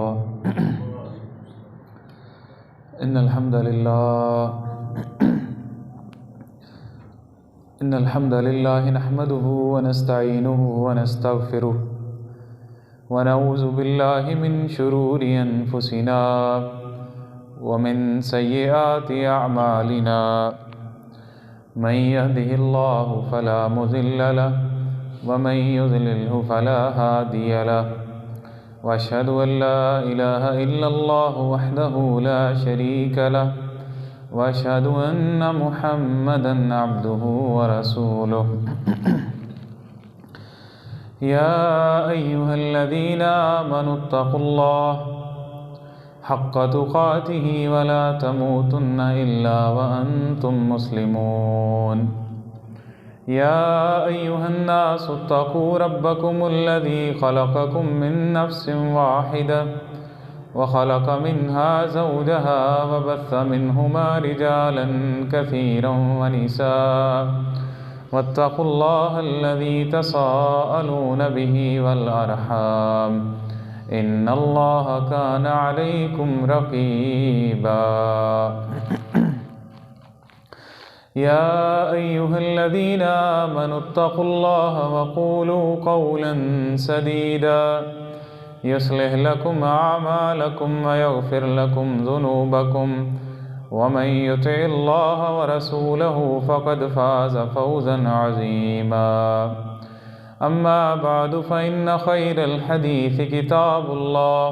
अल्लाह। इन्नल हम्दलिल्लाह नहमदुहु व नस्तईनुहु व नस्तगफिरुह व नऊज़ु बिल्लाहि मिन शुरूरि अनफुसिना व मिन सय्यिआति अअमालिना। मन यहदिहिल्लाहु फला मुज़िल्ल लहु व मन युज़लिल्हु फला हादिय लहु। व अशहदु अन ला इलाहा इल्लल्लाहु वहदहु ला शरीक लहु व अशहदु अन्न मुहम्मदन अब्दुहु व रसूलुहु। या अय्युहल्लज़ीना आमनुत्तक़ुल्लाह हक़्क़ तुक़ातिही व ला तमूतुन्न इल्ला व अंतुम मुस्लिमून। या अय्युहन्नासुत्तक़ू रब्बकुमुल्लज़ी ख़लक़कुम मिन नफ़्सिन वाहिदा व ख़लक़ मिन्हा ज़ौजहा व बस्स मिन्हुमा रिजालन कसीरन व निसाअ वत्तक़ुल्लाहल्लज़ी तसाअलून बिही वल अर्हाम इन्नल्लाहा काना अलैकुम रक़ीबा। या अय्युहल्लज़ीना आमनुत्तक़ुल्लाहा व क़ूलू क़ौलन सदीदा युस्लिह लकुम अअमालकुम व यग़फ़िर लकुम ज़ुनूबकुम व मन युतिइल्लाह व रसूलहु फ़क़द फ़ाज़ फ़ौज़न अज़ीमा। अम्मा बअदु फ़इन्न ख़ैरल हदीथि किताबुल्लाह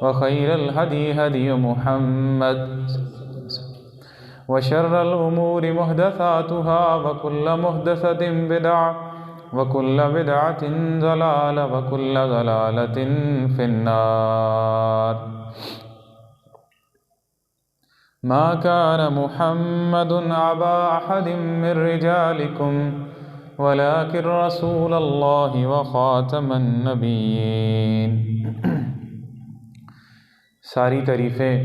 व ख़ैरल हदी हदी मुहम्मद व शर्रल उमूरि मुहदसातुहा व कुल्ल मुहदसतिन बिदअह व कुल्ल बिदअतिन ज़लालह व कुल्ल ज़लालतिन फ़िन्नार। मा कान मुहम्मदुन अबा अहदिम मिर रिजालिकुम वलाकिन रसूलल्लाहि व ख़ातमन नबिय्यीन। सारी तारीफ़ें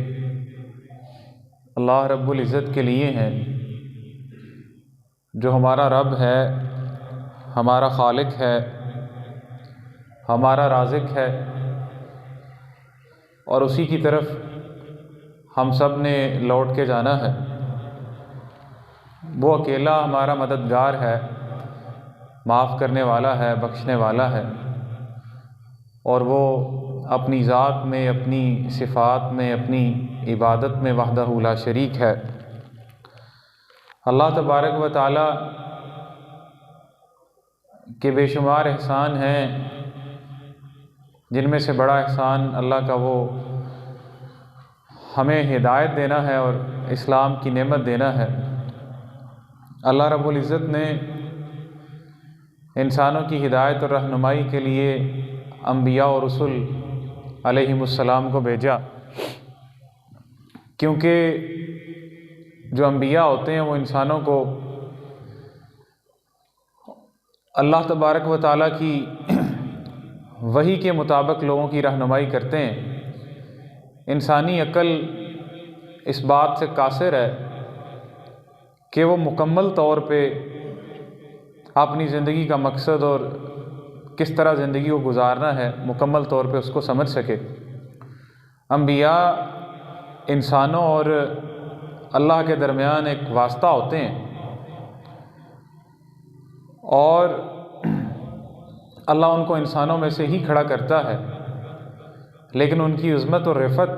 अल्लाह रब्बुल इज़्ज़त के लिए हैं, जो हमारा रब है, हमारा खालिक है, हमारा राज़िक है और उसी की तरफ हम सब ने लौट के जाना है। वो अकेला हमारा मददगार है, माफ़ करने वाला है, बख्शने वाला है और वो अपनी ज़ात में, अपनी सिफ़ात में, अपनी इबादत में वहदहु ला शरीक है। अल्लाह तबारक व तआला के बेशुमार एहसान हैं, जिनमें से बड़ा एहसान अल्लाह का वो हमें हिदायत देना है और इस्लाम की नेमत देना है। अल्लाह रब्बुल इज़्ज़त ने इंसानों की हिदायत और रहनुमाई के लिए अंबिया और रसूल अलैहिमुस्सलाम को भेजा, क्योंकि जो अंबिया होते हैं वो इंसानों को अल्लाह तबारक व तआला की वही के मुताबिक लोगों की रहनुमाई करते हैं। इंसानी अक्ल इस बात से कासिर है कि वो मुकम्मल तौर पे अपनी ज़िंदगी का मकसद और किस तरह ज़िंदगी को गुजारना है मुकम्मल तौर पे उसको समझ सके। अंबिया इंसानों और अल्लाह के दरमियान एक वास्ता होते हैं और अल्लाह उनको इंसानों में से ही खड़ा करता है, लेकिन उनकी इज़्ज़त और रिफ़त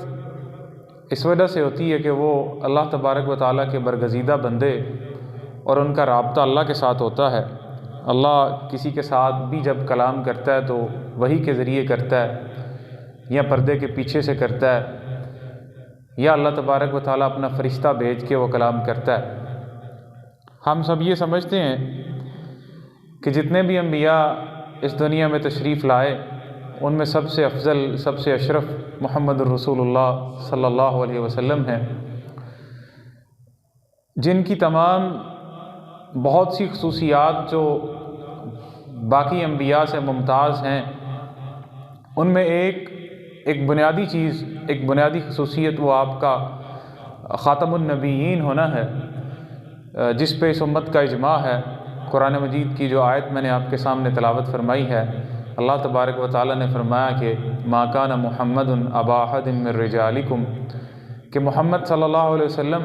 इस वजह से होती है कि वो अल्लाह तबारक व तआला के बरगज़ीदा बंदे और उनका राब्ता अल्लाह के साथ होता है। अल्लाह किसी के साथ भी जब कलाम करता है तो वही के ज़रिए करता है या पर्दे के पीछे से करता है या अल्लाह तबारक व तआला अपना फ़रिश्ता भेज के वो कलाम करता है। हम सब ये समझते हैं कि जितने भी अंबिया इस दुनिया में तशरीफ़ लाए उनमें सबसे अफजल, सबसे अशरफ मुहम्मदुर रसूलुल्लाह सल्लल्लाहु अलैहि वसल्लम हैं, जिनकी तमाम बहुत सी ख़ुसूसियात जो बाकी अंबिया से मुमताज़ हैं, उनमें एक बुनियादी चीज़, एक बुनियादी ख़ुसूसियत वो आपका ख़ातमुन नबिय्यीन होना है, जिस पे इस उम्मत का इजमा है। कुरान मजीद की जो आयत मैंने आपके सामने तिलावत फरमाई है, अल्लाह तबारक व तआला ने फरमाया कि मा कान मुहम्मदुन अबा अहदिम मिन रिजालिकुम, कि मोहम्मद सल्लल्लाहु अलैहि वसल्लम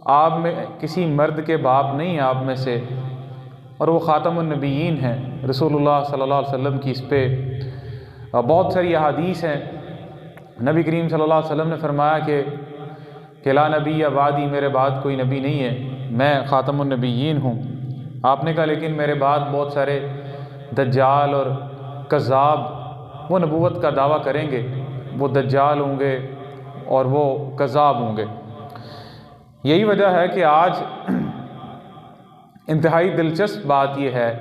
आप में किसी मर्द के बाप नहीं आप में से, और वो ख़ातमुन नबिय्यीन हैं। रसूलुल्लाह सल्लल्लाहु अलैहि वसल्लम की इस पे बहुत सारी अहादीस हैं। नबी करीम सल्लल्लाहु अलैहि वसल्लम ने फरमाया कि ला नबी अबादी, मेरे बाद कोई नबी नहीं है, मैं ख़ातमुन नबिय्यीन हूँ। आपने कहा लेकिन मेरे बाद बहुत सारे दज्जाल और कज़्ज़ाब वो नबूवत का दावा करेंगे, वो दज्जाल होंगे और वो कज़्ज़ाब होंगे। यही वजह है कि आज इंतहाई दिलचस्प बात यह है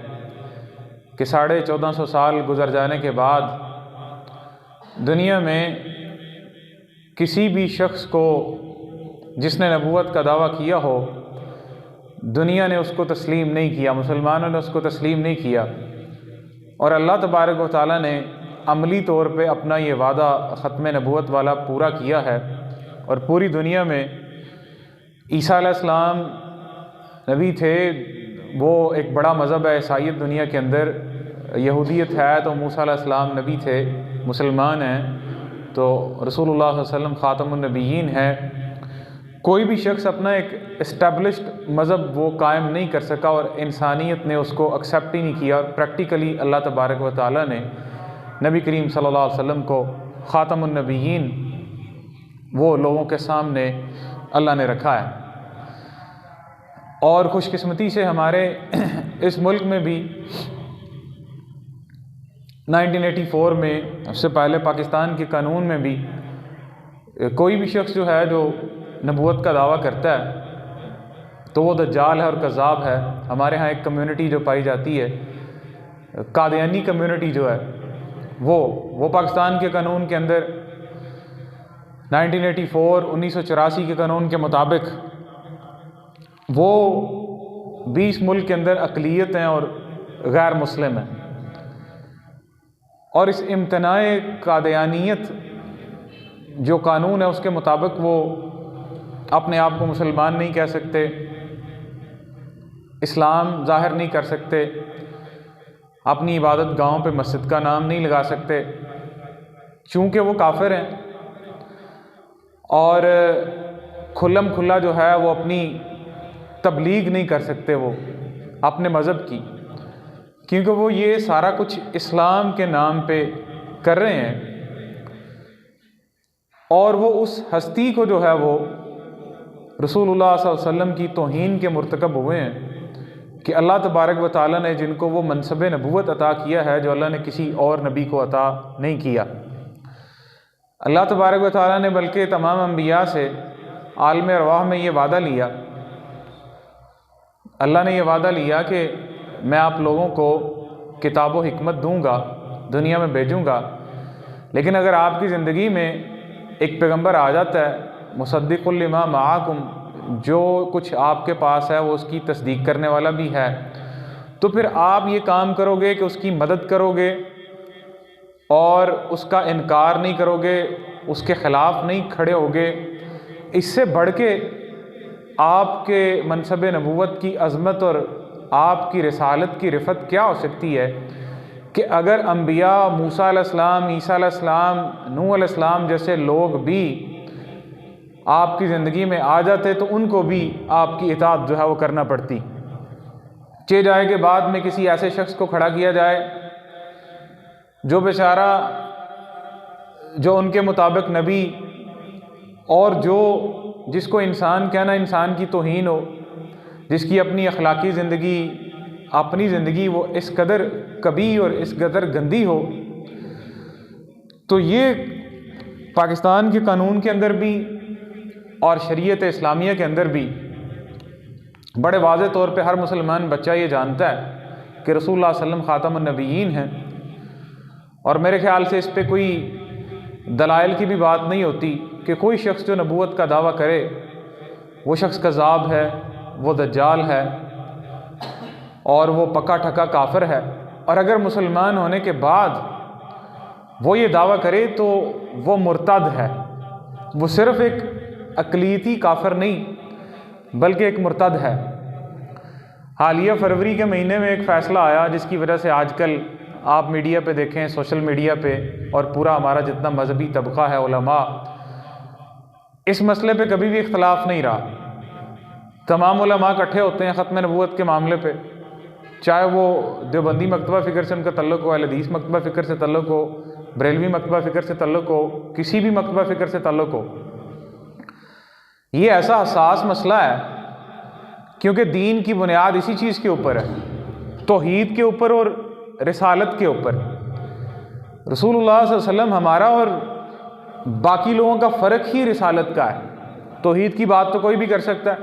कि 1450 साल गुजर जाने के बाद दुनिया में किसी भी शख्स को जिसने नबूवत का दावा किया हो, दुनिया ने उसको तस्लीम नहीं किया, मुसलमानों ने उसको तस्लीम नहीं किया। और अल्लाह तबारक व तआला ने अमली तौर पे अपना ये वादा ख़त्म नबूवत वाला पूरा किया है। और पूरी दुनिया में ईसा अलैहिस्सलाम नबी थे, वो एक बड़ा मज़हब है ईसाईयत दुनिया के अंदर। यहूदियत है तो मूसा अलैहिस्सलाम नबी थे, मुसलमान हैं तो रसूलुल्लाह सल्लल्लाहु अलैहि वसल्लम ख़ातमुन नबिय्यीन हैं। कोई भी शख्स अपना एक इस्टेब्लिश्ड मज़हब वो कायम नहीं कर सका और इंसानियत ने उसको एक्सेप्ट ही नहीं किया। और प्रैक्टिकली अल्लाह तबारक व तआला ने नबी करीम सल्लल्लाहु अलैहि वसल्लम को ख़ातमुन नबिय्यीन वो लोगों के सामने अल्लाह ने रखा है। और खुशकिस्मती से हमारे इस मुल्क में भी 1984 में, उससे पहले पाकिस्तान के कानून में भी कोई भी शख्स जो है जो नबूवत का दावा करता है तो वो दज्जाल है और कज़्ज़ाब है। हमारे यहाँ एक कम्युनिटी जो पाई जाती है, कादियानी कम्युनिटी जो है, वो पाकिस्तान के कानून के अंदर 1984 के कानून के मुताबिक वो 20 मुल्क के अंदर अक़लियत हैं और गैर मुस्लिम हैं। और इस इम्तनाए कादियानियत जो कानून है उसके मुताबिक वो अपने आप को मुसलमान नहीं कह सकते, इस्लाम ज़ाहिर नहीं कर सकते, अपनी इबादत गाहों पे मस्जिद का नाम नहीं लगा सकते चूँकि वो काफिर हैं। और खुल्लम खुल्ला जो है वो अपनी तबलीग नहीं कर सकते वो अपने मज़हब की, क्योंकि वो ये सारा कुछ इस्लाम के नाम पे कर रहे हैं। और वो उस हस्ती को जो है वो रसूलुल्लाह सल्लल्लाहु अलैहि वसल्लम की तौहीन के मुर्तकब हुए हैं कि अल्लाह तबारक व तआला ने जिनको वो मनसब नबूवत अता किया है जो अल्लाह ने किसी और नबी को अता नहीं किया। अल्लाह तबारक व तआला ने बल्कि तमाम अंबिया से आलम अरवाह में ये वादा लिया, अल्लाह ने ये वादा लिया कि मैं आप लोगों को किताब व हिकमत दूँगा, दुनिया में भेजूँगा, लेकिन अगर आपकी ज़िंदगी में एक पैगंबर आ जाता है मुसद्दिक़ुल लिमा माअकुम, जो कुछ आपके पास है वो उसकी तस्दीक करने वाला भी है, तो फिर आप ये काम करोगे कि उसकी मदद करोगे और उसका इनकार नहीं करोगे, उसके ख़िलाफ़ नहीं खड़े होगे। इससे बढ़ के आपके मनसब नबूवत की अज़मत और आपकी रिसालत की रिफ़त क्या हो सकती है कि अगर अम्बिया मूसा अलैहिस्सलाम, ईसा अलैहिस्सलाम, नूह अलैहिस्सलाम जैसे लोग भी आपकी ज़िंदगी में आ जाते तो उनको भी आपकी इताअत जो है वो करना पड़ती। चे जाए के बाद में किसी ऐसे शख्स को खड़ा किया जाए जो बेचारा, जो उनके मुताबिक नबी और जिसको इंसान कहना इंसान की तौहीन हो, जिसकी अपनी अखलाकी ज़िंदगी, अपनी ज़िंदगी वो इस कदर कबीह और इस कदर गंदी हो, तो ये पाकिस्तान के कानून के अंदर भी और शरीयत इस्लामिया के अंदर भी बड़े वाज़ेह तौर पे हर मुसलमान बच्चा ये जानता है कि रसूलुल्लाह सल्लल्लाहु अलैहि वसल्लम ख़ातमुन नबिय्यीन हैं। और मेरे ख़्याल से इस पे कोई दलाइल की भी बात नहीं होती कि कोई शख्स जो नबूवत का दावा करे वो शख्स कज़्ज़ाब है, वो दज्जाल है और वो पक्का ठका काफिर है। और अगर मुसलमान होने के बाद वो ये दावा करे तो वो मुर्तद है, वो सिर्फ़ एक अक़लियती काफिर नहीं बल्कि एक मुर्तद है। हालिया फरवरी के महीने में एक फ़ैसला आया जिसकी वजह से आजकल आप मीडिया पे देखें, सोशल मीडिया पे, और पूरा हमारा जितना मजहबी तबका है, उलमा, इस मसले पे कभी भी इख्तलाफ नहीं रहा। तमाम उलमा इकट्ठे होते हैं ख़त्म नबूवत के मामले पे, चाहे वो देवबंदी मकतबा फ़िक्र से उनका तल्लुक़ हो, अहले हदीस मकतबा फ़िक्र से तल्लुक़ हो, बरेलवी मकतबा फ़िक्र से तल्लुक़ हो, किसी भी मकतबा फ़िक्र से तल्लुक़ हो। ये ऐसा हसास मसला है क्योंकि दीन की बुनियाद इसी चीज़ के ऊपर है, तौहीद के ऊपर और रिसालत के ऊपर। रसूलुल्लाह सल्लल्लाहु अलैहि वसल्लम हमारा और बाकी लोगों का फ़र्क ही रिसालत का है। तौहीद की बात तो कोई भी कर सकता है,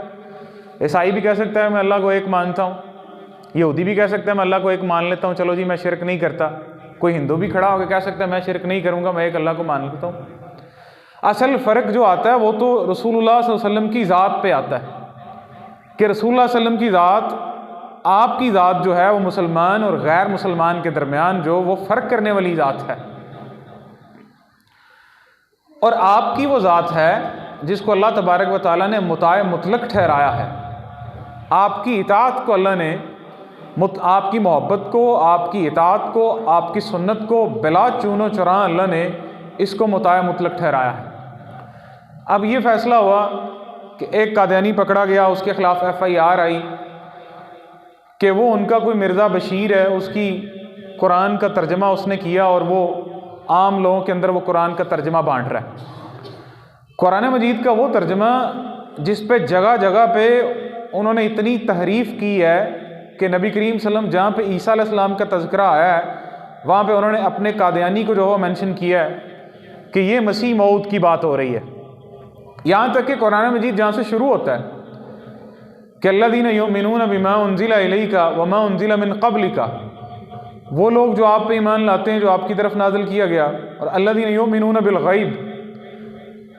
ईसाई भी कह सकता है मैं अल्लाह को एक मानता हूँ, यहूदी भी कह सकता है मैं अल्लाह को एक मान लेता हूँ, चलो जी मैं शिरक नहीं करता। कोई हिंदू भी खड़ा होकर कह सकता है मैं शिरक नहीं करूँगा, मैं एक अल्लाह को मान लेता हूँ। असल फ़र्क जो आता है वो तो रसूलुल्लाह सल्लल्लाहु अलैहि वसल्लम की ज़ात पे आता है कि रसूलुल्लाह सल्लल्लाहु अलैहि वसल्लम की ज़ात, आपकी ज़ात जो है वो मुसलमान और गैर मुसलमान के दरमियान जो वो फ़र्क करने वाली ज़ात है, और आपकी वो ज़ात है जिसको अल्लाह तबारक व तआला ने मुताए मुतलक ठहराया है। आपकी इताअत को अल्लाह ने, आपकी मोहब्बत को, आपकी इताअत को, आपकी सुन्नत को बिला चूनो चुरा अल्लाह ने इसको मुताए मुतलक ठहराया है। अब ये फ़ैसला हुआ कि एक कादियानी पकड़ा गया, उसके ख़िलाफ़ FIR आई कि वो उनका कोई मिर्ज़ा बशीर है, उसकी कुरान का तर्जमा उसने किया और वो आम लोगों के अंदर वो कुरान का तर्जमा बांट रहा है। कुरान मजीद का वो तर्जमा जिस पे जगह जगह पे उन्होंने इतनी तहरीफ़ की है कि नबी करीम सल्लल्लाहु अलैहि वसल्लम जहाँ पे ईसा अलैहिस्सलाम का तज़किरा आया है वहाँ पे उन्होंने अपने कादियानी को जो है मेंशन किया है कि ये मसीह मौद की बात हो रही है। यहाँ तक कि कुरान मजीद जहाँ से शुरू होता है कि अल्लज़ीना युमिनूना बिमा उन्ज़िला इलैका व मा उन्ज़िला मिन क़ब्लिका, वो लोग जो आप पे ईमान लाते हैं जो आपकी तरफ नाज़िल किया गया, और अल्लज़ीना युमिनूना बिल ग़ैब,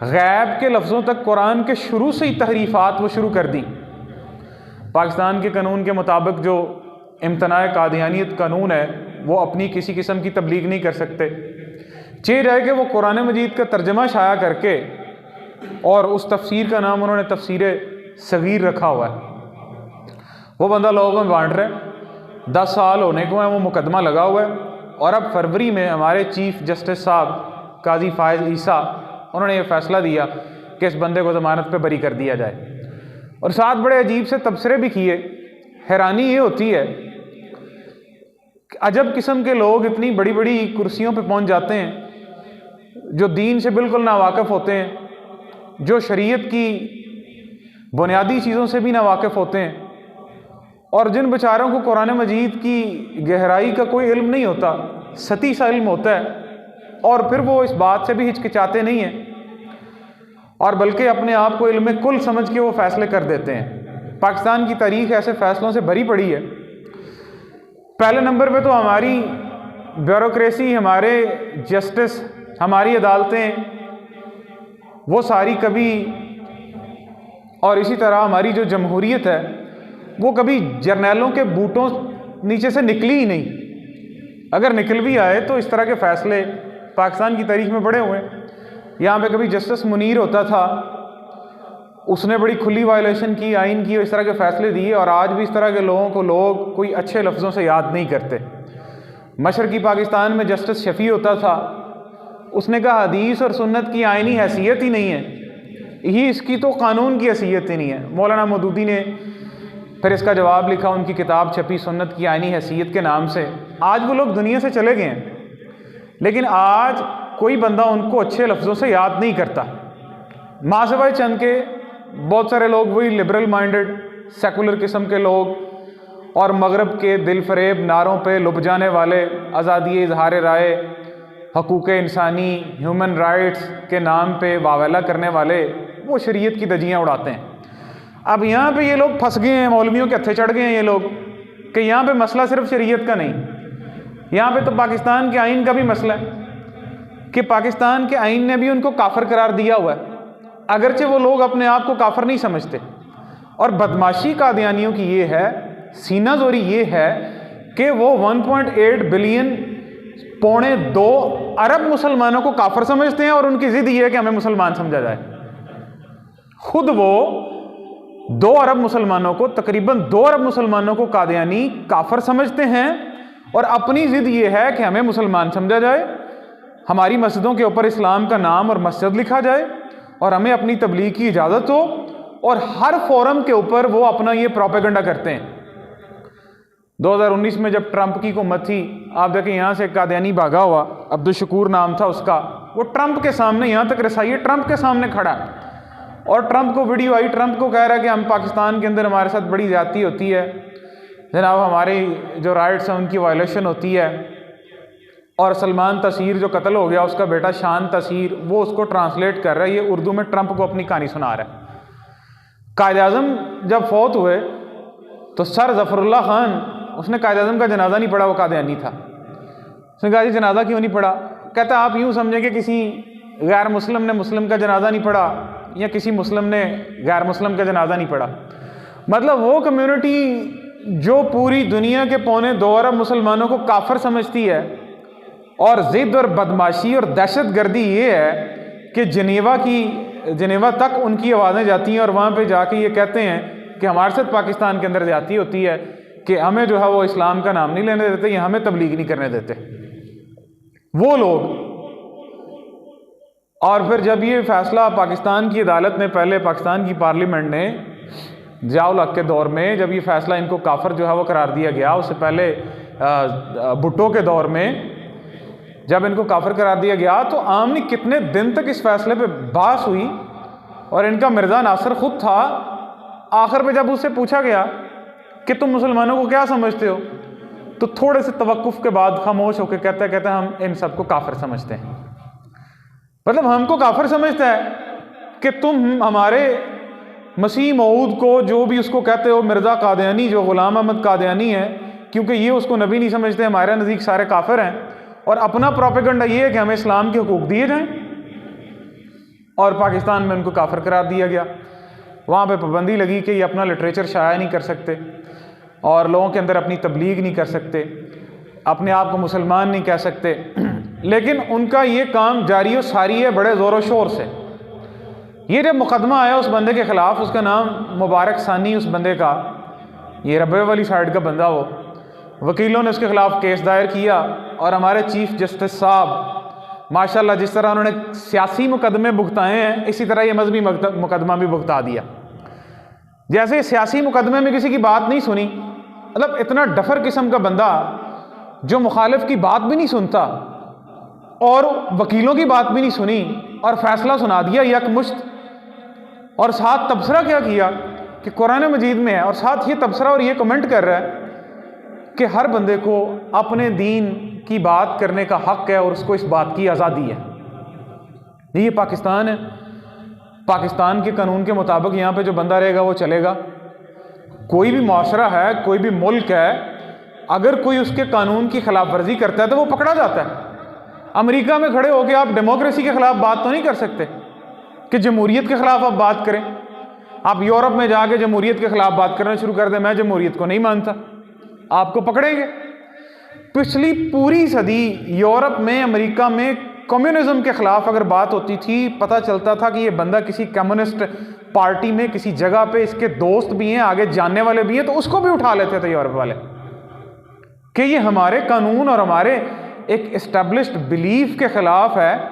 गैब के लफ्ज़ों तक कुरान के शुरू से ही तहरीफ़ात वो शुरू कर दी। पाकिस्तान के कानून के मुताबिक जो इम्तनाए कादियानियत कानून है वो अपनी किसी किस्म की तबलीग नहीं कर सकते, चेंज है कि वो कुरान मजीद का तर्जमा शाया करके, और उस तफसीर का नाम उन्होंने तफसीर सगीर रखा हुआ है, वो बंदा लोगों में बांट रहे हैं। 10 साल होने को है वो मुकदमा लगा हुआ है, और अब फरवरी में हमारे चीफ जस्टिस साहब काजी फायज़ ईसा उन्होंने ये फ़ैसला दिया कि इस बंदे को ज़मानत पे बरी कर दिया जाए, और साथ बड़े अजीब से तबसरे भी किए। हैरानी ये होती है कि अजब किस्म के लोग इतनी बड़ी बड़ी कुर्सियों पे पहुंच जाते हैं जो दीन से बिल्कुल नावाकिफ़ होते हैं, जो शरीयत की बुनियादी चीज़ों से भी नावाकिफ़ होते हैं, और जिन बेचारों को कुरान मजीद की गहराई का कोई इल्म नहीं होता, सती सा इल्म होता है, और फिर वो इस बात से भी हिचकिचाते नहीं हैं और बल्कि अपने आप को इल्म कुल समझ के वो फ़ैसले कर देते हैं। पाकिस्तान की तारीख़ ऐसे फ़ैसलों से भरी पड़ी है। पहले नंबर पे तो हमारी ब्यूरोक्रेसी, हमारे जस्टिस, हमारी अदालतें वो सारी कभी, और इसी तरह हमारी जो जमहूरियत है वो कभी जर्नैलों के बूटों नीचे से निकली ही नहीं। अगर निकल भी आए तो इस तरह के फ़ैसले पाकिस्तान की तारीख़ में बड़े हुए। यहाँ पे कभी जस्टिस मुनीर होता था, उसने बड़ी खुली वायलेशन की, आइन की, इस तरह के फ़ैसले दिए, और आज भी इस तरह के लोगों को लोग कोई अच्छे लफ्ज़ों से याद नहीं करते। मशरक़ी पाकिस्तान में जस्टिस शफ़ी होता था, उसने कहा हदीस और सुन्नत की आइनी हैसियत ही नहीं है, यही इसकी तो कानून की हैसियत ही नहीं है। मौलाना मौदूदी ने फिर इसका जवाब लिखा, उनकी किताब छपी सुन्नत की आइनी हैसियत के नाम से। आज वो लोग दुनिया से चले गए हैं, लेकिन आज कोई बंदा उनको अच्छे लफ्ज़ों से याद नहीं करता। मासिवाए चंद के बहुत सारे लोग वही लिबरल माइंडेड सेकुलर किस्म के लोग, और मगरब के दिल फरेब नारों पे लुभ जाने वाले, आज़ादी इजहार राय, हकूक़ इंसानी, ह्यूमन राइट्स के नाम पे वावेला करने वाले, वो शरीयत की धज्जियाँ उड़ाते हैं। अब यहाँ पे ये लोग फंस गए हैं, मौलवियों के हत्थे चढ़ गए हैं ये लोग, कि यहाँ पे मसला सिर्फ शरीयत का नहीं, यहाँ पे तो पाकिस्तान के आइन का भी मसला है कि पाकिस्तान के आइन ने भी उनको काफिर करार दिया हुआ है, अगरचे वो लोग अपने आप को काफिर नहीं समझते। और बदमाशी कादियानियों की ये है, सीना जोरी ये है कि वो 1.8 बिलियन, 2.25 अरब मुसलमानों को काफिर समझते हैं, और उनकी जिद ये है कि हमें मुसलमान समझा जाए। खुद वो 2 अरब मुसलमानों को, तकरीबन 2 अरब मुसलमानों को कादियानी काफिर समझते हैं, और अपनी ज़िद ये है कि हमें मुसलमान समझा जाए, हमारी मस्जिदों के ऊपर इस्लाम का नाम और मस्जिद लिखा जाए और हमें अपनी तबलीग की इजाज़त हो, और हर फोरम के ऊपर वो अपना ये प्रोपेगेंडा करते हैं। 2019 में जब ट्रंप की हुकूमत थी, आप देखें यहाँ से कादियानी भागा हुआ, अब्दुल शकूर नाम था उसका, वो ट्रंप के सामने यहाँ तक रसाई ट्रंप के सामने खड़ा है, और ट्रंप को वीडियो आई, ट्रंप को कह रहा है कि हम पाकिस्तान के अंदर हमारे साथ बड़ी ज़्यादती होती है जनाब, हमारे जो राइट्स हैं उनकी वायलेशन होती है। और सलमान तसीर जो कत्ल हो गया, उसका बेटा शान तसीर, वो उसको ट्रांसलेट कर रहा है, ये उर्दू में ट्रंप को अपनी कहानी सुना रहा है। कायद-ए-आज़म जब फौत हुए तो सर ज़फ़रुल्लाह खान, उसने कायद-ए-आज़म का जनाजा नहीं पढ़ा, वो कादियानी था। उसने कहा जी जनाजा क्यों नहीं पढ़ा? कहता आप यूँ समझें कि किसी गैर मुस्लिम ने मुस्लिम का जनाजा नहीं पढ़ा, या किसी मुस्लिम ने गैर मुस्लिम का जनाजा नहीं पढ़ा। मतलब वो कम्युनिटी जो पूरी दुनिया के 2.25 अरब मुसलमानों को काफिर समझती है, और ज़िद और बदमाशी और दहशत गर्दी ये है कि जिनेवा तक उनकी आवाज़ें जाती हैं, और वहाँ पे जाके ये कहते हैं कि हमारे साथ पाकिस्तान के अंदर ज़्यादती होती है, कि हमें जो है वो इस्लाम का नाम नहीं लेने देते, या हमें तबलीग नहीं करने देते वो लोग। और फिर जब ये फैसला पाकिस्तान की अदालत ने, पहले पाकिस्तान की पार्लियामेंट ने ज़िया-उल हक के दौर में जब ये फैसला इनको काफिर जो है वो करार दिया गया, उससे पहले भुट्टो के दौर में जब इनको काफिर करार दिया गया, तो आमनी कितने दिन तक इस फैसले पे बहस हुई, और इनका मिर्ज़ा नासिर खुद था, आखिर पे जब उससे पूछा गया कि तुम मुसलमानों को क्या समझते हो, तो थोड़े से तवक्कुफ के बाद खामोश होकर कहते हम इन सबको काफिर समझते हैं। मतलब हमको काफिर समझता है कि तुम हमारे मसीह मऊद को, जो भी उसको कहते हो, मिर्ज़ा कादियानी, जो ग़ुलाम अहमद कादियानी है, क्योंकि ये उसको नबी नहीं समझते, हमारे नज़दीक सारे काफिर हैं, और अपना प्रोपेगेंडा ये है कि हमें इस्लाम के हुकूक दिए जाएं, और पाकिस्तान में उनको काफिर करार दिया गया। वहाँ पे पाबंदी लगी कि ये अपना लिटरेचर शाया नहीं कर सकते, और लोगों के अंदर अपनी तबलीग नहीं कर सकते, अपने आप को मुसलमान नहीं कह सकते। लेकिन उनका ये काम जारी व सारी है बड़े ज़ोर शोर से। ये जब मुकदमा आया उस बंदे के ख़िलाफ़, उसका नाम मुबारक सानी, उस बंदे का, ये रब्बे वाली साइड का बंदा, वो वकीलों ने उसके ख़िलाफ़ केस दायर किया, और हमारे चीफ जस्टिस साहब माशाल्लाह जिस तरह उन्होंने सियासी मुकदमे भुगताए हैं, इसी तरह ये मजहबी मुकदमा भी भुगता दिया। जैसे सियासी मुकदमे में किसी की बात नहीं सुनी, मतलब इतना डफर किस्म का बंदा जो मुखालिफ की बात भी नहीं सुनता और वकीलों की बात भी नहीं सुनी, और फैसला सुना दिया यकमुश्त। और साथ तबसरा क्या किया कि कुरान मजीद में है, और साथ ये तबसरा और ये कमेंट कर रहा है कि हर बंदे को अपने दीन की बात करने का हक है, और उसको इस बात की आज़ादी है। ये पाकिस्तान है, पाकिस्तान के कानून के मुताबिक यहाँ पे जो बंदा रहेगा वो चलेगा। कोई भी मुआशरा है, कोई भी मुल्क है, अगर कोई उसके कानून की खिलाफ वर्जी करता है तो वो पकड़ा जाता है। अमेरिका में खड़े होकर आप डेमोक्रेसी के खिलाफ बात तो नहीं कर सकते कि जमहूरियत के खिलाफ आप बात करें। आप यूरोप में जाके जमहूरियत के खिलाफ बात करना शुरू कर दें, मैं जमहूरियत को नहीं मानता, आपको पकड़ेंगे। पिछली पूरी सदी यूरोप में, अमेरिका में कम्युनिज्म के खिलाफ अगर बात होती थी, पता चलता था कि ये बंदा किसी कम्युनिस्ट पार्टी में किसी जगह पे इसके दोस्त भी हैं, आगे जानने वाले भी हैं, तो उसको भी उठा लेते थे यूरोप वाले कि ये हमारे कानून और हमारे एक एस्टेब्लिश्ड बिलीफ के खिलाफ है,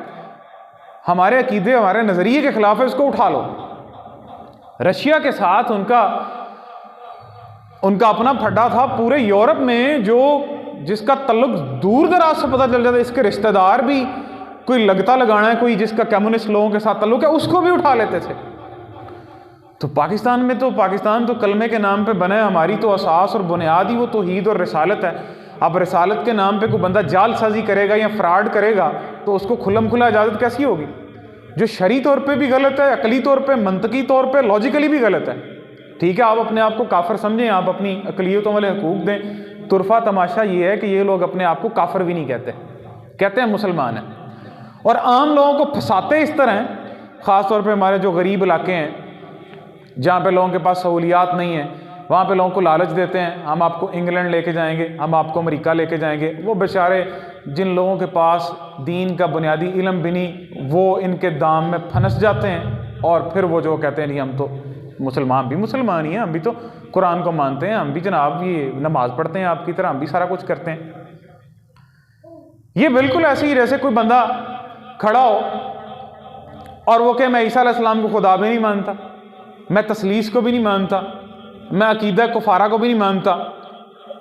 हमारे अकीदे, हमारे नज़रिए के खिलाफ है, उसको उठा लो। रशिया के साथ उनका अपना फड्डा था पूरे यूरोप में, जो जिसका तल्लुक दूर दराज से पता चल जाता, इसके रिश्तेदार भी कोई लगता लगाना है, कोई जिसका कम्युनिस्ट लोगों के साथ तल्लुक है, उसको भी उठा लेते थे। तो पाकिस्तान में तो पाकिस्तान तो कलमे के नाम पे बना है, हमारी तो असास और बुनियाद ही वो तौहीद और रिसालत है। अब रिसालत के नाम पे कोई बंदा जालसाजी करेगा या फ्रॉड करेगा तो उसको खुल्लम खुला इजाज़त कैसी होगी, जो शरई तौर पे भी गलत है, अकली तौर पे, मंतकी तौर पे, लॉजिकली भी गलत है। ठीक है, आप अपने आप को काफिर समझें, आप अपनी अकलियतों वाले हकूक दें। तुरफा तमाशा ये है कि ये लोग अपने आप को काफिर भी नहीं कहते, कहते हैं मुसलमान हैं, और आम लोगों को फंसाते इस तरह हैं। ख़ास तौर पे हमारे जो गरीब इलाके हैं, जहाँ पे लोगों के पास सहूलियात नहीं है, वहाँ पे लोगों को लालच देते हैं, हम आपको इंग्लैंड लेके जाएंगे, हम आपको अमेरिका लेके जाएंगे। वो बेचारे जिन लोगों के पास दीन का बुनियादी इल्म भी नहीं, वो इनके दाम में फंस जाते हैं, और फिर वो जो कहते हैं नहीं हम तो मुसलमान ही हैं, हम भी तो कुरान को मानते हैं, हम भी जनाब ये नमाज़ पढ़ते हैं आपकी तरह, हम भी सारा कुछ करते हैं। ये बिल्कुल ऐसे ही जैसे कोई बंदा खड़ा हो और वो कहे मैं ईसा अलैहिस्सलाम को खुदा भी नहीं मानता, मैं तसलीस को भी नहीं मानता, मैं अकीदा कुफारा को भी नहीं मानता,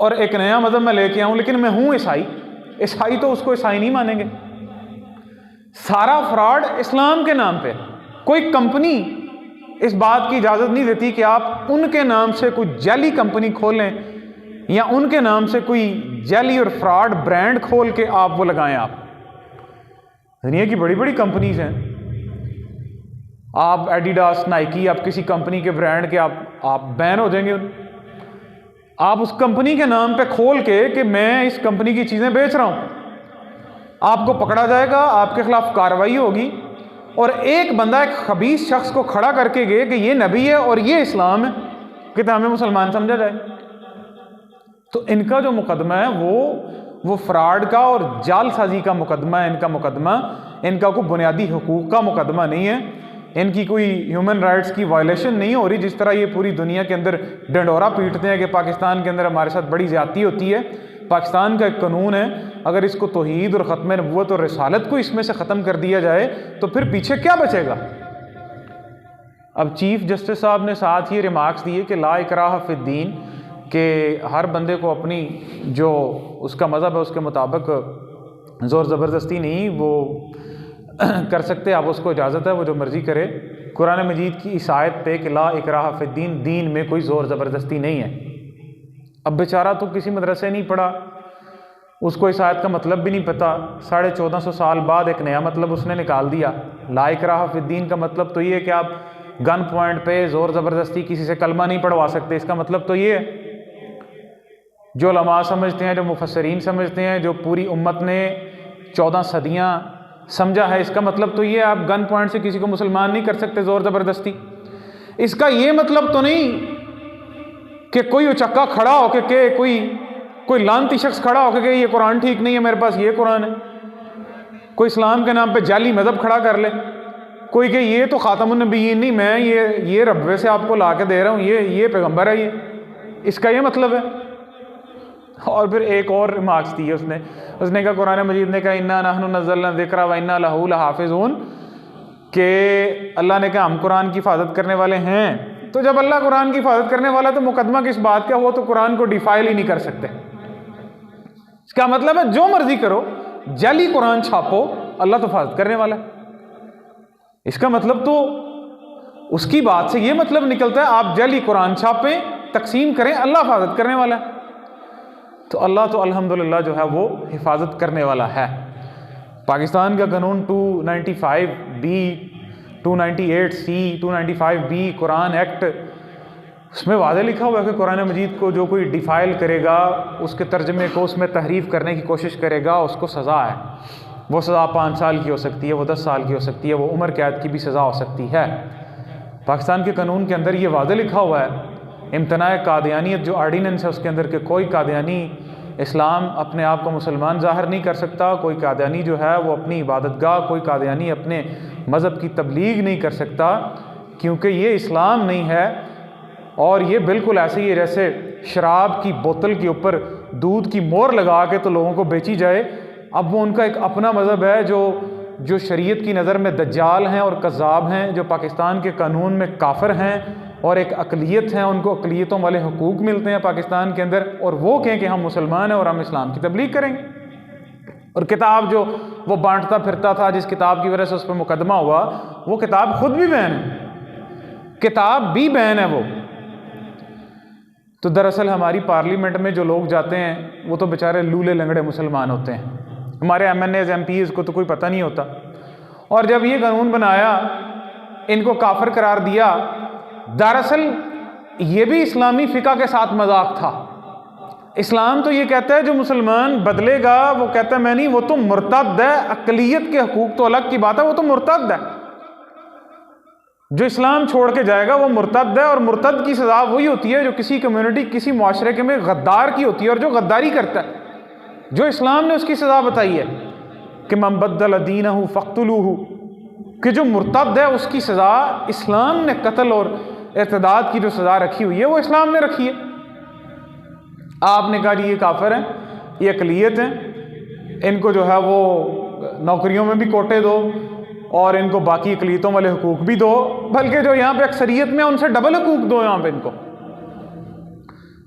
और एक नया मज़हब मैं लेके आऊँ, लेकिन मैं हूँ ईसाई। ईसाई तो उसको ईसाई नहीं मानेंगे। सारा फ्रॉड इस्लाम के नाम पे। कोई कंपनी इस बात की इजाज़त नहीं देती कि आप उनके नाम से कोई जाली कंपनी खोलें या उनके नाम से कोई जाली और फ्रॉड ब्रांड खोल के आप वो लगाएं। आप दुनिया की बड़ी बड़ी कंपनीज हैं, आप एडिडास, नाइकी, आप किसी कंपनी के ब्रांड के आप बैन हो जाएंगे। आप उस कंपनी के नाम पे खोल के कि मैं इस कंपनी की चीज़ें बेच रहा हूँ, आपको पकड़ा जाएगा, आपके खिलाफ कार्रवाई होगी। और एक बंदा, एक खबीस शख्स को खड़ा करके गए कि ये नबी है और ये इस्लाम है, कि तो हमें मुसलमान समझा जाए। तो इनका जो मुकदमा है वो फ्रॉड का और जालसाजी का मुकदमा है। इनका मुकदमा, इनका कोई बुनियादी हुकूक का मुकदमा नहीं है, इनकी कोई ह्यूमन राइट्स की वायलेशन नहीं हो रही। जिस तरह ये पूरी दुनिया के अंदर डंडोरा पीटते हैं कि पाकिस्तान के अंदर हमारे साथ बड़ी ज़्यादती होती है। पाकिस्तान का एक कानून है, अगर इसको तौहीद और ख़त्म नबूवत और रिसालत को इसमें से ख़त्म कर दिया जाए तो फिर पीछे क्या बचेगा। अब चीफ जस्टिस साहब ने साथ ही रिमार्क्स दिए कि ला इकराह फिद्दीन, कि हर बंदे को अपनी जो उसका मज़हब है उसके मुताबिक ज़ोर ज़बरदस्ती नहीं वो कर सकते, आप उसको इजाज़त है वो जो मर्ज़ी करे। कुरान मजीद की इस आयत पे कि ला इकराह फिद्दीन, दीन में कोई ज़ोर ज़बरदस्ती नहीं है। अब बेचारा तो किसी मदरसे नहीं पढ़ा, उसको इस आयत का मतलब भी नहीं पता, 1450 साल बाद एक नया मतलब उसने निकाल दिया। ला इकराह फिद्दीन का मतलब तो ये है कि आप गन पॉइंट पे ज़ोर ज़बरदस्ती किसी से कलमा नहीं पढ़वा सकते। इसका मतलब तो ये है, जो उलमा समझते हैं, जो मुफस्सरीन समझते हैं, जो पूरी उम्मत ने 14 सदियाँ समझा है, इसका मतलब तो ये आप गन पॉइंट से किसी को मुसलमान नहीं कर सकते ज़ोर ज़बरदस्ती। इसका ये मतलब तो नहीं कि कोई उचक्का खड़ा हो के कोई लानती शख्स खड़ा हो के ये कुरान ठीक नहीं है, मेरे पास ये कुरान है। कोई इस्लाम के नाम पे जाली मज़हब खड़ा कर ले, कोई कि ये तो ख़ातमुन नबीयीन नहीं, मैं ये रब्बे से आपको ला के दे रहा हूँ, ये पैगम्बर है, ये इसका ये मतलब है। और फिर एक और रिमार्क्स दी है उसने कहा, कुरान मजीद ने कहा इन्ना नहनु नज़्ज़लना ज़िक्रा व इन्ना लहू लहाफ़िज़ून, के अल्लाह ने कहा हम कुरान की हिफाजत करने वाले हैं। तो जब अल्लाह कुरान की हिफाजत करने वाला तो मुकदमा किस बात का, वो तो कुरान को डिफाइल ही नहीं कर सकते। इसका मतलब है जो मर्जी करो, जाली कुरान छापो, अल्लाह तो हिफाजत करने वाला है। इसका मतलब तो उसकी बात से ये मतलब निकलता है आप जाली कुरान छापें, तकसीम करें, अल्लाह हिफाजत करने वाला है। तो अल्लाह तो अल्हम्दुलिल्लाह जो है वो हिफाजत करने वाला है। पाकिस्तान का कानून 295B, 298C, 295B Quran act, उसमें वाज़े लिखा हुआ है कि कुरान मजीद को जो कोई डिफाइल करेगा, उसके तर्जमे को उसमें तहरीफ करने की कोशिश करेगा, उसको सज़ा है। वो सज़ा 5 साल की हो सकती है, वो 10 साल की हो सकती है, वो उम्र कैद की भी सज़ा हो सकती है। पाकिस्तान के कानून के अंदर ये वाज़े लिखा हुआ है, इम्तनाए कादियानियत जो आर्डीनेंस है उसके अंदर के कोई कादियानी इस्लाम अपने आप को मुसलमान ज़ाहिर नहीं कर सकता, कोई कादियानी जो है वो अपनी इबादतगाह, कोई कादियानी अपने मज़हब की तबलीग नहीं कर सकता, क्योंकि ये इस्लाम नहीं है। और ये बिल्कुल ऐसे ही है जैसे शराब की बोतल के ऊपर दूध की मोहर लगा के तो लोगों को बेची जाए। अब वो उनका एक अपना मज़हब है जो शरीयत की नज़र में दज्जाल हैं और कज़्ज़ाब हैं, जो पाकिस्तान के कानून में काफिर हैं, और एक अक़लियत है, उनको अक़लियतों वाले हुकूक मिलते हैं पाकिस्तान के अंदर, और वो कहें कि हम मुसलमान हैं और हम इस्लाम की तबलीग करेंगे। और किताब जो वो बांटता फिरता था, जिस किताब की वजह से उस पर मुकदमा हुआ, वो किताब खुद भी बैन है, किताब भी बैन है वो। तो दरअसल हमारी पार्लियामेंट में जो लोग जाते हैं वो तो बेचारे लूले लंगड़े मुसलमान होते हैं। हमारे MNAs MPs को तो कोई पता नहीं होता। और जब ये कानून बनाया, इनको काफिर करार दिया, दरअसल ये भी इस्लामी फ़िक़ा के साथ मजाक था। इस्लाम तो ये कहता है जो मुसलमान बदलेगा वो कहता है मैं नहीं, वो तो मुर्तद है। अक़लियत के हकूक़ तो अलग की बात है, वो तो मुर्तद है। जो इस्लाम छोड़ के जाएगा वो मुर्तद है, और मुर्तद की सज़ा वही होती है जो किसी कम्युनिटी, किसी मुआशरे के में गद्दार की होती है, और जो गद्दारी करता है, जो इस्लाम ने उसकी सज़ा बताई है कि मन बद्दल दीनहु फ़क़्तुलूहु, कि जो मुर्तद है उसकी सज़ा इस्लाम ने कत्ल और इर्तिदाद की जो सज़ा रखी हुई है वो इस्लाम ने रखी है। आपने कहा जी ये काफिर हैं, ये अक़लियत हैं, इनको जो है वो नौकरियों में भी कोटे दो और इनको बाकी अक़लियतों वाले हुकूक भी दो, बल्कि जो यहाँ पे अक्सरियत में उनसे डबल हुकूक दो यहाँ पे इनको।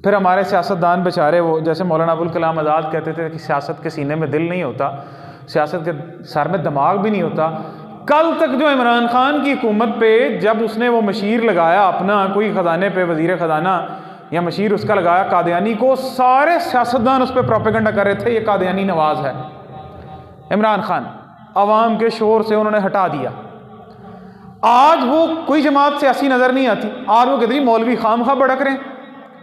फिर हमारे सियासतदान बेचारे, वो जैसे मौलाना अबुल कलाम आज़ाद कहते थे कि सियासत के सीने में दिल नहीं होता, सियासत के सर में दिमाग भी नहीं होता। कल तक जो इमरान खान की हुकूमत पे जब उसने वो मशीर लगाया अपना कोई ख़जाने पे, वज़ीर ख़जाना या मशीर उसका लगाया कादियानी को, सारे सियासतदान उस पर प्रोपेगेंडा कर रहे थे ये कादियानी नवाज है। इमरान खान अवाम के शोर से उन्होंने हटा दिया। आज वो कोई जमात सियासी नज़र नहीं आती, आज वो कितनी मौलवी खामखा भड़क रहे हैं।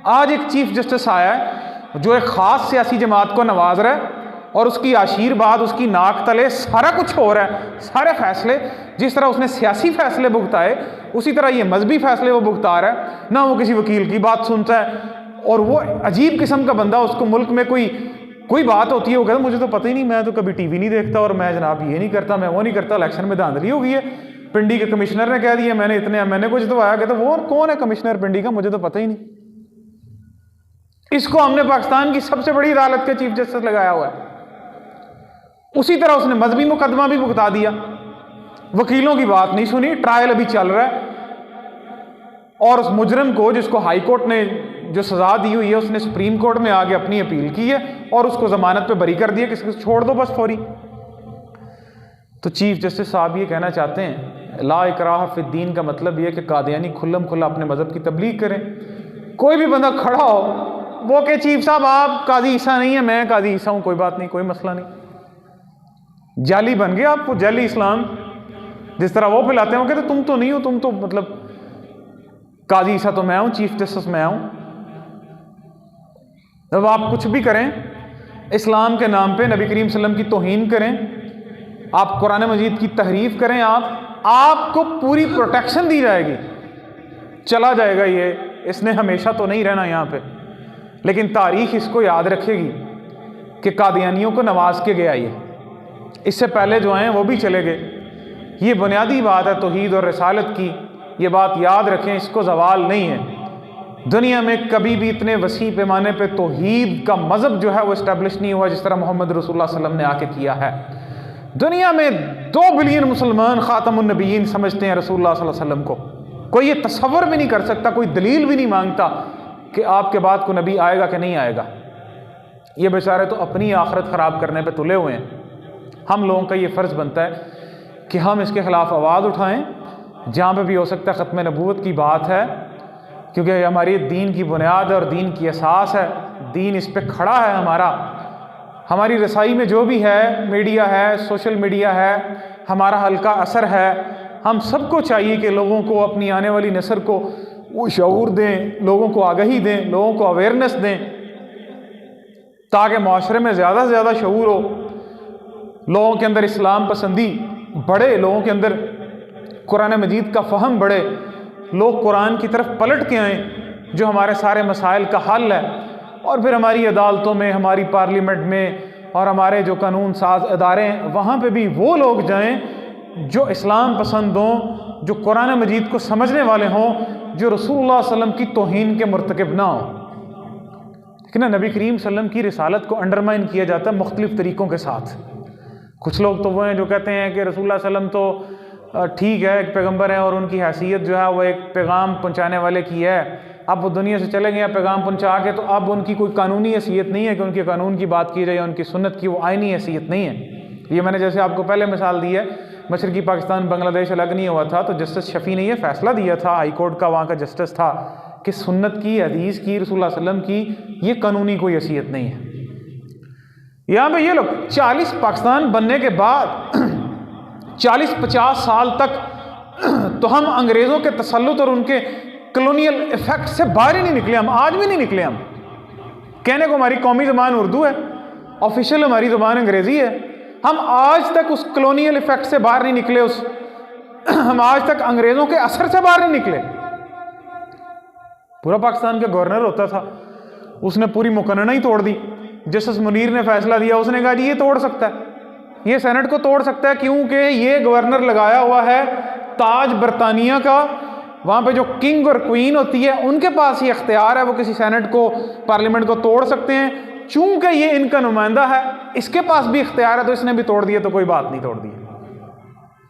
आज एक चीफ जस्टिस आया है जो एक ख़ास सियासी जमात को नवाज रहा है और उसकी आशीर्वाद, उसकी नाक तले सारा कुछ हो रहा है। सारे फैसले जिस तरह उसने सियासी फैसले भुगताए उसी तरह ये मजहबी फैसले वो भुगता रहा है। ना वो किसी वकील की बात सुनता है और वो अजीब किस्म का बंदा, उसको मुल्क में कोई बात होती है वो कहता मुझे तो पता ही नहीं, मैं तो कभी टीवी नहीं देखता और मैं जनाब ये नहीं करता, मैं वो नहीं करता, इलेक्शन में धांधली हो गई है, पिंडी के कमिश्नर ने कह दिया मैंने कुछ तो आया, कहता वो कौन है कमिश्नर पिंडी का, मुझे तो पता ही नहीं। इसको हमने पाकिस्तान की सबसे बड़ी अदालत के चीफ जस्टिस लगाया हुआ है। उसी तरह उसने मजहबी मुकदमा भी भुगता दिया, वकीलों की बात नहीं सुनी, ट्रायल अभी चल रहा है और उस मुजरिम को जिसको हाई कोर्ट ने जो सजा दी हुई है उसने सुप्रीम कोर्ट में आगे अपनी अपील की है और उसको जमानत पे बरी कर दिया, किसी छोड़ दो बस फौरी। तो चीफ जस्टिस साहब ये कहना चाहते हैं ला इकराह फिद्दीन का मतलब ये कि कादियानी खुल्लम खुल्ला अपने मजहब की तबलीग करें। कोई भी बंदा खड़ा हो वो के चीफ साहब आप काजी ईसा नहीं है, मैं काजी ईसा हूं, कोई बात नहीं, कोई मसला नहीं। जाली बन गए आप, वो जाली इस्लाम जिस तरह वो फैलाते हैं, वो कहते तुम तो नहीं हो, तुम तो मतलब काजी ईसा तो मैं हूं, चीफ जस्टिस मैं हूं। जब आप कुछ भी करें इस्लाम के नाम पे, नबी करीम सल्लल्लाहु अलैहि वसल्लम की तौहीन करें, आप कुरान मजीद की तहरीफ करें, आपको पूरी प्रोटेक्शन दी जाएगी। चला जाएगा ये, इसने हमेशा तो नहीं रहना यहाँ पे, लेकिन तारीख इसको याद रखेगी कि कादियानियों को नवाज के गया ये, इससे पहले जो हैं वो भी चले गए। ये बुनियादी बात है तौहीद और रिसालत की, ये बात याद रखें, इसको ज़वाल नहीं है। दुनिया में कभी भी इतने वसी पैमाने पे तौहीद का मज़हब जो है वो इस्टेब्लिश नहीं हुआ जिस तरह मोहम्मद रसूलुल्लाह सल्लल्लाहु अलैहि वसल्लम ने आके किया है। दुनिया में 2 बिलियन मुसलमान ख़ातमुन नबिय्यीन समझते हैं रसूलुल्लाह सल्लल्लाहु अलैहि वसल्लम को। कोई ये तसव्वुर भी नहीं कर सकता, कोई दलील भी नहीं मांगता कि आपके बाद को नबी आएगा कि नहीं आएगा। ये बेचारे तो अपनी आखिरत ख़राब करने पे तुले हुए हैं। हम लोगों का ये फ़र्ज़ बनता है कि हम इसके ख़िलाफ़ आवाज़ उठाएं जहाँ पे भी हो सकता है। ख़त्म नबूवत की बात है, क्योंकि हमारी दीन की बुनियाद और दीन की असास है, दीन इस पे खड़ा है हमारा। हमारी रसाई में जो भी है, मीडिया है, सोशल मीडिया है, हमारा हल्का असर है। हम सबको चाहिए कि लोगों को, अपनी आने वाली नस्ल को वो शऊर दें, लोगों को आगाही दें, लोगों को अवेयरनेस दें, ताकि माशरे में ज़्यादा से ज़्यादा शऊर हो, लोगों के अंदर इस्लाम पसंदी बढ़े, लोगों के अंदर कुरान मजीद का फ़हम बढ़े, लोग कुरान की तरफ पलट के आएँ, जो हमारे सारे मसाइल का हल है। और फिर हमारी अदालतों में, हमारी पार्लियामेंट में और हमारे जो कानून साज अदारे हैं वहाँ पे भी वो लोग जाएं जो इस्लाम पसंद हों, जो कुरान मजीद को समझने वाले हों, जो रसूलुल्लाह सल्लल्लाहु अलैहि वसल्लम की तौहीन के मुर्तकिब ना हों। लेकिन नबी करीम सल्लल्लाहु अलैहि वसल्लम की रिसालत को अंडरमाइन किया जाता है मुख्तलिफ़ तरीक़ों के साथ। कुछ लोग तो वो हैं जो कहते हैं कि रसूलुल्लाह सल्लल्लाहु अलैहि वसल्लम तो ठीक है, एक पैगंबर है और उनकी हैसियत जो है वो एक पैगाम पहुँचाने वाले की है। अब वो दुनिया से चले गए पैगाम पहुँचा के, तो अब उनकी कोई कानूनी हैसियत नहीं है कि उनके कानून की बात की जाए या उनकी सुन्नत की, वो आइनी हैसियत नहीं है। ये मैंने जैसे आपको पहले मिसाल दी है, मशरक़ी पाकिस्तान बांग्लादेश अलग नहीं हुआ था तो जस्टिस शफ़ी ने यह फ़ैसला दिया था, हाई कोर्ट का वहाँ का जस्टिस था, कि सुन्नत की, हदीस की, रसूलुल्लाह सल्लल्लाहु अलैहि वसल्लम की ये कानूनी कोई हैसियत नहीं है। यहाँ पे ये लोग 40 पाकिस्तान बनने के बाद 40-50 साल तक तो हम अंग्रेज़ों के तसल्लुत और उनके कॉलोनियल इफेक्ट से बाहर ही नहीं निकले। हम आज भी नहीं निकले। हम कहने को हमारी कौमी ज़बान उर्दू है, ऑफिशियल हमारी ज़बान अंग्रेज़ी है, हम आज तक उस कॉलोनियल इफेक्ट से बाहर नहीं निकले, हम आज तक अंग्रेज़ों के असर से बाहर नहीं निकले। पूरा पाकिस्तान का गवर्नर होता था, उसने पूरी मुकन्नना ही तोड़ दी। जस्टिस मुनीर ने फैसला दिया, उसने कहा जी ये तोड़ सकता है, ये सेनेट को तोड़ सकता है, क्योंकि ये गवर्नर लगाया हुआ है ताज बरतानिया का। वहाँ पे जो किंग और क्वीन होती है उनके पास ये अख्तियार है, वो किसी सेनेट को, पार्लियामेंट को तोड़ सकते हैं। चूंकि ये इनका नुमाइंदा है, इसके पास भी इख्तियार है, तो इसने भी तोड़ दिया तो कोई बात नहीं तोड़ दी।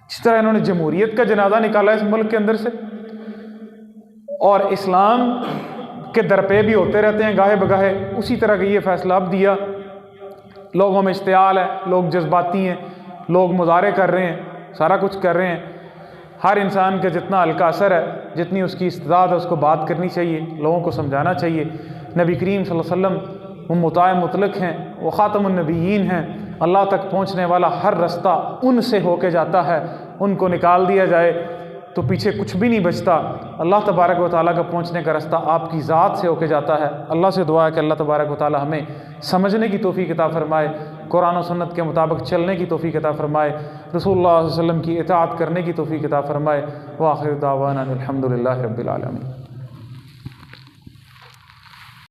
जिस तरह इन्होंने जमहूरियत का जनाजा निकाला इस मुल्क के अंदर से, और इस्लाम के दरपे भी होते रहते हैं गाहे बगाहे, उसी तरह का ये फैसला अब दिया। लोगों में इश्तियाल है, लोग जज्बाती हैं, लोग मुजाहरे कर रहे हैं, सारा कुछ कर रहे हैं। हर इंसान का जितना हल्का असर है, जितनी उसकी इस्तिदाद है, उसको बात करनी चाहिए, लोगों को समझाना चाहिए। नबी करीम सल्लल्लाहु अलैहि वसल्लम वो मुताए मुतलक हैं, वो ख़ातमुन नबिय्यीन हैं। अल्लाह तक पहुँचने वाला हर रास्ता उनसे होके जाता है। उनको निकाल दिया जाए तो पीछे कुछ भी नहीं बचता। अल्लाह तबारक व तआला का पहुँचने का रास्ता आपकी ज़ात से होके जाता है। अल्लाह से दुआ है कि अल्लाह तबारक व तआला हमें समझने की तौफ़ीक़ अता फ़रमाए, कुरान और सुन्नत के मुताबिक चलने की तौफ़ीक़ अता फ़रमाए, रसूलुल्लाह सल्लल्लाहु अलैहि वसल्लम की इताअत करने की तौफ़ीक़ अता फ़रमाए। व आखिर दावाना अनिल हम्दुलिल्लाहि रब्बिल आलमीन।